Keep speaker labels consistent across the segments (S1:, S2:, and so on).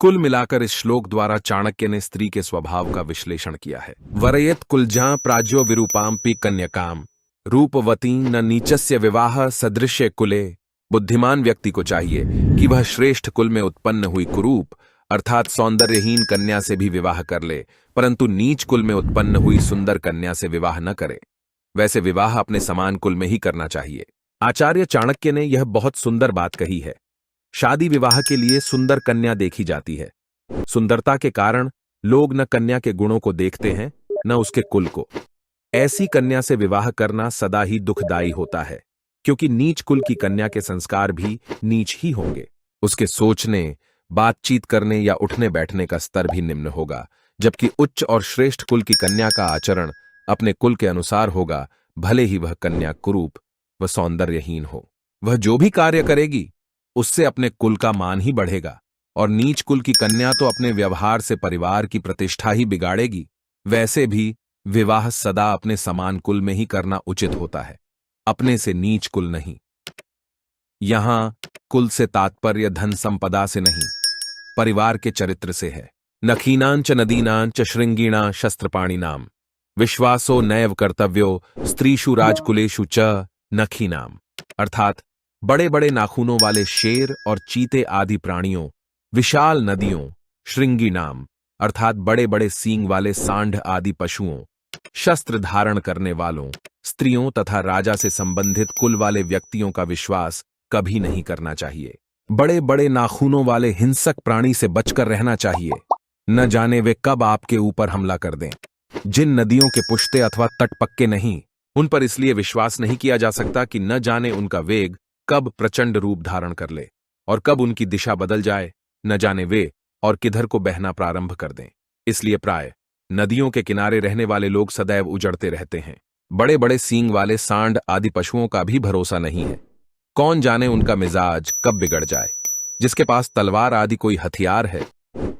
S1: कुल मिलाकर इस श्लोक द्वारा चाणक्य ने स्त्री के स्वभाव का विश्लेषण किया है। वरयत कुलजा प्राज्यो विरूपाम पी कन्यकाम रूपवती न नीचस्य विवाह सदृश्य कुले। बुद्धिमान व्यक्ति को चाहिए कि वह श्रेष्ठ कुल में उत्पन्न हुई कुरूप अर्थात सौंदर्यहीन कन्या से भी विवाह कर ले, परंतु नीच कुल में उत्पन्न हुई सुंदर कन्या से विवाह न करे। वैसे विवाह अपने समान कुल में ही करना चाहिए। आचार्य चाणक्य ने यह बहुत सुंदर बात कही है। शादी विवाह के लिए सुंदर कन्या देखी जाती है। सुंदरता के कारण लोग न कन्या के गुणों को देखते हैं न उसके कुल को। ऐसी कन्या से विवाह करना सदा ही दुखदायी होता है, क्योंकि नीच कुल की कन्या के संस्कार भी नीच ही होंगे। उसके सोचने, बातचीत करने या उठने बैठने का स्तर भी निम्न होगा, जबकि उच्च और श्रेष्ठ कुल की कन्या का आचरण अपने कुल के अनुसार होगा, भले ही वह कन्या कुरूप व सौंदर्यहीन हो। वह जो भी कार्य करेगी उससे अपने कुल का मान ही बढ़ेगा, और नीच कुल की कन्या तो अपने व्यवहार से परिवार की प्रतिष्ठा ही बिगाड़ेगी। वैसे भी विवाह सदा अपने समान कुल में ही करना उचित होता है, अपने से नीच कुल नहीं। यहां कुल से तात्पर्य धन संपदा से नहीं, परिवार के चरित्र से है। नखीनांच नदीनांच श्रृंगीणा शस्त्रपाणिनाम विश्वासो नैव कर्तव्यो स्त्रीषु राजकुलेषु च नखीनाम। अर्थात बड़े बड़े नाखूनों वाले शेर और चीते आदि प्राणियों, विशाल नदियों, श्रृंगी नाम अर्थात बड़े बड़े सींग वाले सांड आदि पशुओं, शस्त्र धारण करने वालों, स्त्रियों तथा राजा से संबंधित कुल वाले व्यक्तियों का विश्वास कभी नहीं करना चाहिए। बड़े बड़े नाखूनों वाले हिंसक प्राणी से बचकर रहना चाहिए। न जाने वे कब आपके ऊपर हमला कर दें। जिन नदियों के पुश्ते अथवा तट पक्के नहीं, उन पर इसलिए विश्वास नहीं किया जा सकता कि न जाने उनका वेग कब प्रचंड रूप धारण कर ले और कब उनकी दिशा बदल जाए, न जाने वे और किधर को बहना प्रारंभ कर दें। इसलिए प्राय नदियों के किनारे रहने वाले लोग सदैव उजड़ते रहते हैं। बड़े बड़े सींग वाले सांड आदि पशुओं का भी भरोसा नहीं है। कौन जाने उनका मिजाज कब बिगड़ जाए। जिसके पास तलवार आदि कोई हथियार है,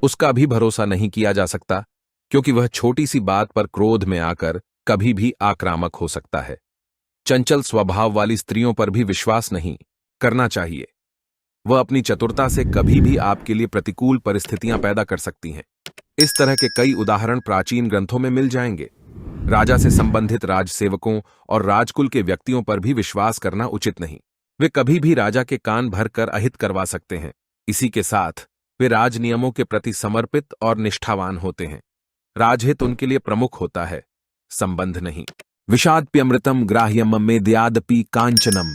S1: उसका भी भरोसा नहीं किया जा सकता, क्योंकि वह छोटी सी बात पर क्रोध में आकर कभी भी आक्रामक हो सकता है। चंचल स्वभाव वाली स्त्रियों पर भी विश्वास नहीं करना चाहिए। वह अपनी चतुरता से कभी भी आपके लिए प्रतिकूल परिस्थितियां पैदा कर सकती हैं। इस तरह के कई उदाहरण प्राचीन ग्रंथों में मिल जाएंगे। राजा से संबंधित राजसेवकों और राजकुल के व्यक्तियों पर भी विश्वास करना उचित नहीं। वे कभी भी राजा के कान भरकर अहित करवा सकते हैं। इसी के साथ वे राज नियमों के प्रति समर्पित और निष्ठावान होते हैं। राजहित उनके लिए प्रमुख होता है, संबंध नहीं। विषादप्यमृतम ग्राह्यम मेद्यादपि कांचनम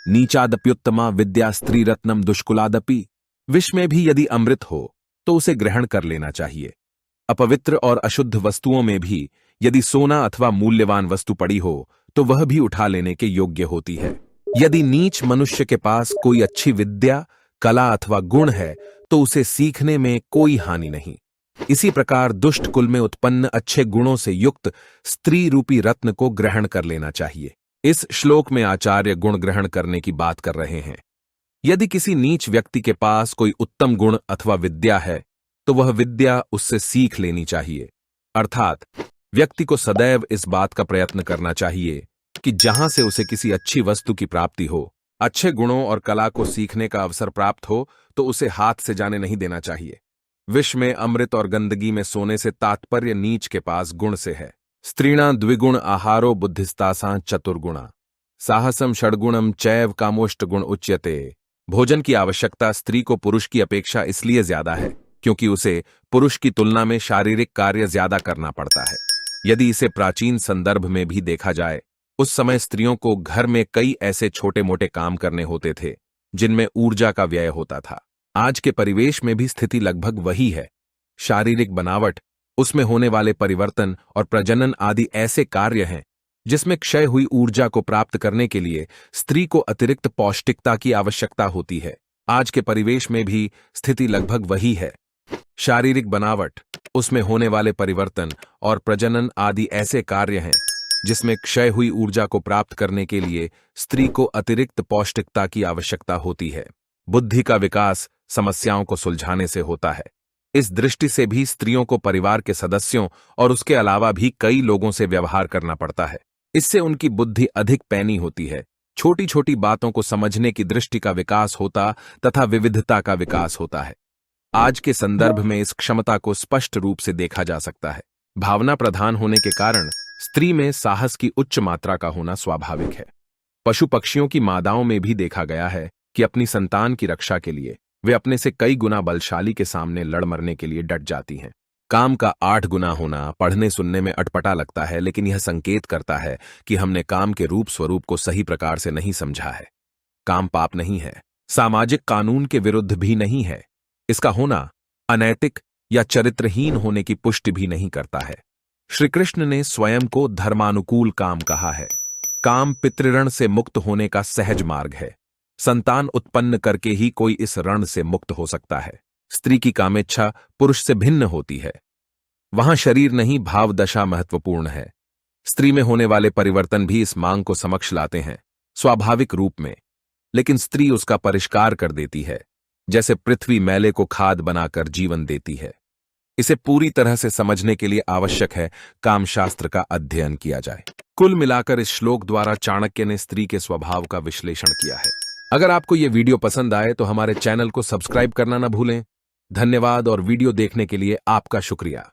S1: नीचादप्युत्तमा विद्या स्त्री रत्नम दुष्कुलादपि। विष में भी यदि अमृत हो तो उसे ग्रहण कर लेना चाहिए। अपवित्र और अशुद्ध वस्तुओं में भी यदि सोना अथवा मूल्यवान वस्तु पड़ी हो तो वह भी उठा लेने के योग्य होती है। यदि नीच मनुष्य के पास कोई अच्छी विद्या, कला अथवा गुण है तो उसे सीखने में कोई हानि नहीं। इसी प्रकार दुष्ट कुल में उत्पन्न अच्छे गुणों से युक्त स्त्री रूपी रत्न को ग्रहण कर लेना चाहिए। इस श्लोक में आचार्य गुण ग्रहण करने की बात कर रहे हैं। यदि किसी नीच व्यक्ति के पास कोई उत्तम गुण अथवा विद्या है तो वह विद्या उससे सीख लेनी चाहिए। अर्थात व्यक्ति को सदैव इस बात का प्रयत्न करना चाहिए कि जहां से उसे किसी अच्छी वस्तु की प्राप्ति हो, अच्छे गुणों और कला को सीखने का अवसर प्राप्त हो, तो उसे हाथ से जाने नहीं देना चाहिए। विष में अमृत और गंदगी में सोने से तात्पर्य नीच के पास गुण से है। स्त्रीणा द्विगुण आहारो बुद्धिस्तासां चतुर्गुणा साहसम षड्गुणम चैव कामोष्ट गुण उच्यते। भोजन की आवश्यकता स्त्री को पुरुष की अपेक्षा इसलिए ज्यादा है क्योंकि उसे पुरुष की तुलना में शारीरिक कार्य ज्यादा करना पड़ता है। यदि इसे प्राचीन संदर्भ में भी देखा जाए, उस समय स्त्रियों को घर में कई ऐसे छोटे मोटे काम करने होते थे जिनमें ऊर्जा का व्यय होता था। आज के परिवेश में भी स्थिति लगभग वही है। शारीरिक बनावट, उसमें होने वाले परिवर्तन और प्रजनन आदि ऐसे कार्य हैं जिसमें क्षय हुई ऊर्जा को प्राप्त करने के लिए स्त्री को अतिरिक्त पौष्टिकता की आवश्यकता होती है। आज के परिवेश में भी स्थिति लगभग वही है। शारीरिक बनावट, उसमें होने वाले परिवर्तन और प्रजनन आदि ऐसे कार्य हैं जिसमें क्षय हुई ऊर्जा को प्राप्त करने के लिए स्त्री को अतिरिक्त पौष्टिकता की आवश्यकता होती है। बुद्धि का विकास समस्याओं को सुलझाने से होता है। इस दृष्टि से भी स्त्रियों को परिवार के सदस्यों और उसके अलावा भी कई लोगों से व्यवहार करना पड़ता है। इससे उनकी बुद्धि अधिक पैनी होती है। छोटी छोटी बातों को समझने की दृष्टि का विकास होता तथा विविधता का विकास होता है। आज के संदर्भ में इस क्षमता को स्पष्ट रूप से देखा जा सकता है। भावना प्रधान होने के कारण स्त्री में साहस की उच्च मात्रा का होना स्वाभाविक है। पशु पक्षियों की मादाओं में भी देखा गया है कि अपनी संतान की रक्षा के लिए वे अपने से कई गुना बलशाली के सामने लड़ मरने के लिए डट जाती हैं। काम का 8 गुना होना पढ़ने सुनने में अटपटा लगता है, लेकिन यह संकेत करता है कि हमने काम के रूप स्वरूप को सही प्रकार से नहीं समझा है। काम पाप नहीं है, सामाजिक कानून के विरुद्ध भी नहीं है। इसका होना अनैतिक या चरित्रहीन होने की पुष्टि भी नहीं करता है। श्री कृष्ण ने स्वयं को धर्मानुकूल काम कहा है। काम पितृऋण से मुक्त होने का सहज मार्ग है। संतान उत्पन्न करके ही कोई इस ऋण से मुक्त हो सकता है। स्त्री की कामेच्छा पुरुष से भिन्न होती है। वहां शरीर नहीं, भाव दशा महत्वपूर्ण है। स्त्री में होने वाले परिवर्तन भी इस मांग को समक्ष लाते हैं, स्वाभाविक रूप में, लेकिन स्त्री उसका परिष्कार कर देती है, जैसे पृथ्वी मैले को खाद बनाकर जीवन देती है। इसे पूरी तरह से समझने के लिए आवश्यक है कामशास्त्र का अध्ययन किया जाए। कुल मिलाकर इस श्लोक द्वारा चाणक्य ने स्त्री के स्वभाव का विश्लेषण किया है। अगर आपको यह वीडियो पसंद आए तो हमारे चैनल को सब्सक्राइब करना न भूलें। धन्यवाद और वीडियो देखने के लिए आपका शुक्रिया।